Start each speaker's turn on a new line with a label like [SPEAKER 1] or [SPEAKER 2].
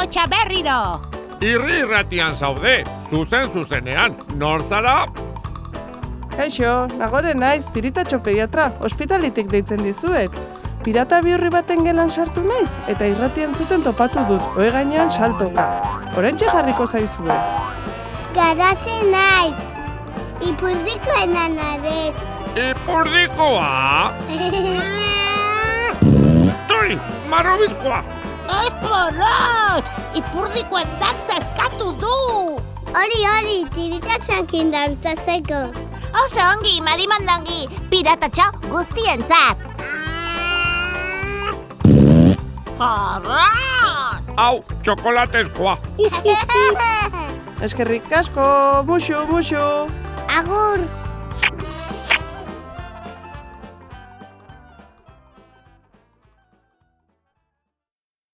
[SPEAKER 1] ahotsa berriro.
[SPEAKER 2] Irratian zaude, zuzenean, nor zara?
[SPEAKER 3] Kaixo, Nagore naiz, Tiritatxo pediatra, ospitalitik deitzen dizuet. Pirata bihurri baten gelan sartu naiz, eta irratian zuten topatu dut, ohe gainean saltoka. Oraintxe jarriko zaizue.
[SPEAKER 4] Garazi naiz, ipurdikoena narez.
[SPEAKER 2] Ipurdikoa? Tori, marrobizkoa!
[SPEAKER 1] Ez porrot! Ipurdikoen dantza eskatu du!
[SPEAKER 4] Hori, Tiritatxoakin dantzazeko.
[SPEAKER 5] Oso ongi, marimondangi, piratatxo guztientzat.
[SPEAKER 1] Porrot!
[SPEAKER 2] Hau, txokolatezkoa!
[SPEAKER 3] Eskerrik asko, muxu!
[SPEAKER 4] Agur!